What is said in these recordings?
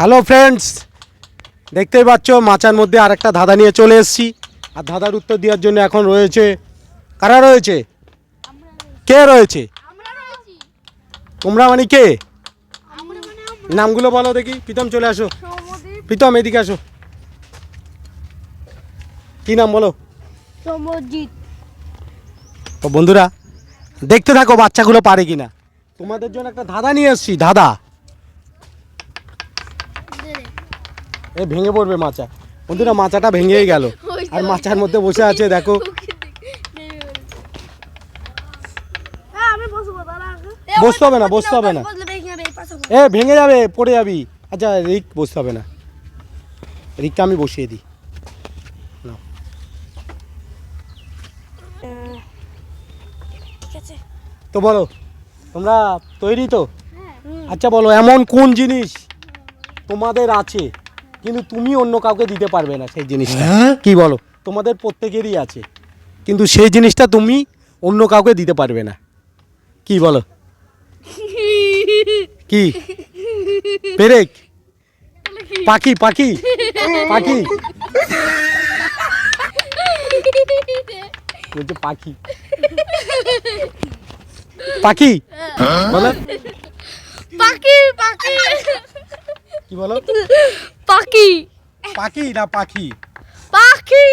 Hello friends, দেখতেই পাচ্ছ মাচার মধ্যে আরেকটা ধাঁধা নিয়ে চলে এসেছি। আর ধাঁধার উত্তর দেওয়ার জন্য এখন রয়েছে, কারা রয়েছে? কে রয়েছে? তোমরা মানে কে? নামগুলো বলো দেখি। প্রীতম চলে আসো। প্রীতম এদিকে আসো। কি নাম বলো? সমজিৎ। তো বন্ধুরা দেখতে থাকো বাচ্চাগুলো পারে কিনা। তোমাদের জন্য একটা ধাঁধা নিয়ে এসেছি। ধাঁধা এ ভেঙে পড়বে মাচা। বন্ধুরা মাচাটা ভেঙেই গেল, আর মাচার মধ্যে বসে আছে দেখো। বসতে হবে না, বসতে হবে না, এ ভেঙে যাবে, পড়ে যাবি। আচ্ছা রিক বসতে হবে না, রিককে আমি বসিয়ে দিই। তো বলো, তোমরা তৈরি তো? আচ্ছা বলো, এমন কোন জিনিস তোমাদের আছে কিন্তু তুমি অন্য কাউকে দিতে পারবে না সেই জিনিসটা? কি বলো? তোমাদের প্রত্যেকেরই আছে কিন্তু সেই জিনিসটা তুমি অন্য কাউকে দিতে পারবে না। কি বলো? কি? পেরেক? পাখি? পাখি? পাখি বলছে পাখি। পাখি বলো। পাখি পাখি কি বলো? পাখি পাখি না পাখি? পাখি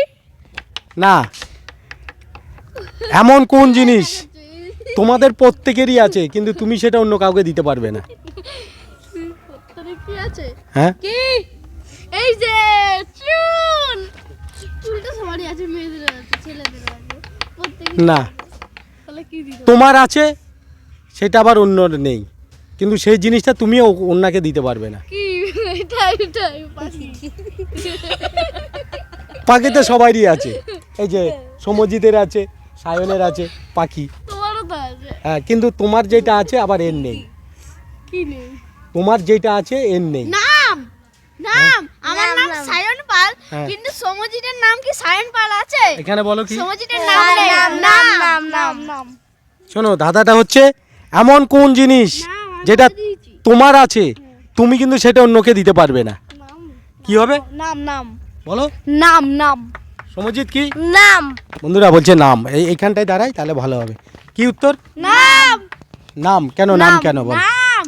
না, এমন কোন জিনিস তোমাদের প্রত্যেকেরই আছে কিন্তু তুমি সেটা অন্য কাউকে দিতে পারবে না? কি আছে? হ্যাঁ কি? এই যে চুল। চুলটা সবারই আছে, মেয়েদের আছে, ছেলেদের আছে, প্রত্যেকের। না, তাহলে কি দিতে? তোমার আছে সেটা আবার অন্যর নেই, কিন্তু সেই জিনিসটা তুমি অন্যকে দিতে পারবে না। কি? এটাই পাখি। পাখি তো সবারই আছে। এই যে সমজিতের আছে, সায়নের আছে, পাখি। তোমারও তো আছে। হ্যাঁ, কিন্তু তোমার যেটা আছে আবার এর নেই। কি নেই? তোমার যেটা আছে এর নেই। নাম নাম আমার নাম সায়ন পাল, হ্যাঁ। কিন্তু সমজিতের নাম কি সায়ন পাল আছে? এখানে বলো কি? সমজিতের নাম নেই। নাম শোনো, ধাঁধাটা হচ্ছে এমন কোন জিনিস যেটা তোমার আছে তুমি কিন্তু সেটা অন্যকে দিতে পারবে না। কি হবে? নাম বলো। নাম সমজিৎ কি? নাম বন্ধুরা বলছে নাম। এইখানটায় দাঁড়াই তাহলে ভালো হবে। কি উত্তর? নাম নাম কেন? নাম কেন বল? নাম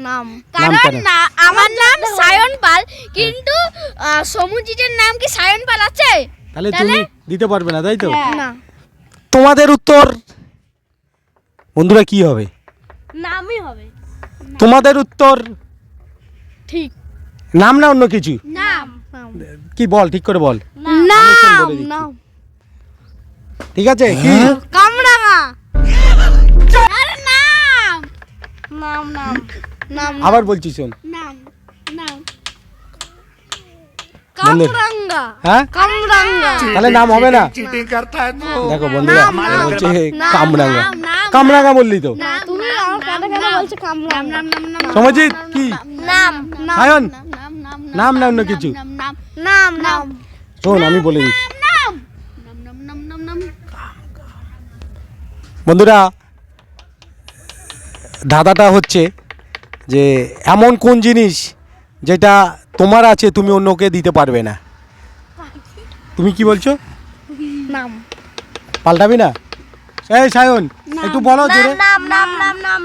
নাম কারণ কেন? আমার নাম সায়ন পাল, কিন্তু সমজিতের নাম কি সায়ন পাল আছে? তাহলে তুমি দিতে পারবে না, তাই তো? না, তোমাদের উত্তর বন্ধুরা কি হবে? নামই হবে। তোমাদের উত্তর ঠিক। নাম না অন্য কিছু? নাম কি বল, ঠিক করে বল। নাম বলে দিচ্ছি। ঠিক আছে কি? কামরাঙা। আরে নাম নাম নাম নাম আবার বলছি শোন। নাম নাম বন্ধু। কামরাঙ্গা। হ্যাঁ, কামরাঙ্গা। তাহলে নাম হবে না। चीटिंग करता है तू। দেখো বন্ধুরা বলছে কামরাঙ্গা। নাম কামরাঙ্গা বললি তো। না, তুমি আমার কানে কানে বলছো কামরাঙ্গা। নাম সমজিৎ কি? নাম সায়ন নাম নাম না অন্য কিছু? নাম শোন আমি বলে দিচ্ছি। নাম নাম বন্ধুরা ধাঁধাটা হচ্ছে যে এমন কোন জিনিস যেটা তোমার আছে তুমি অন্যকে দিতে পারবে না। তুমি কি বলছো? নাম পাল্টাবি না? এই সায়ন একটু বলো জোরে। নাম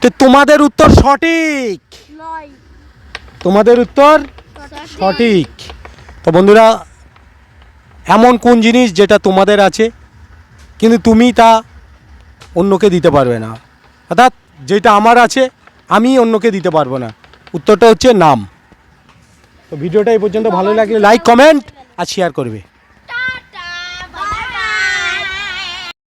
তো তোমাদের উত্তর সঠিক। লয় তোমাদের উত্তর সঠিক। তো বন্ধুরা এমন কোন জিনিস যেটা তোমাদের আছে কিন্তু তুমি তা অন্যকে দিতে পারবে না, অর্থাৎ যেটা আমার আছে আমি অন্যকে দিতে পারবো না। উত্তরটা হচ্ছে নাম। তো ভিডিওটা এই পর্যন্ত ভালো লাগলে লাইক, কমেন্ট আর শেয়ার করবে।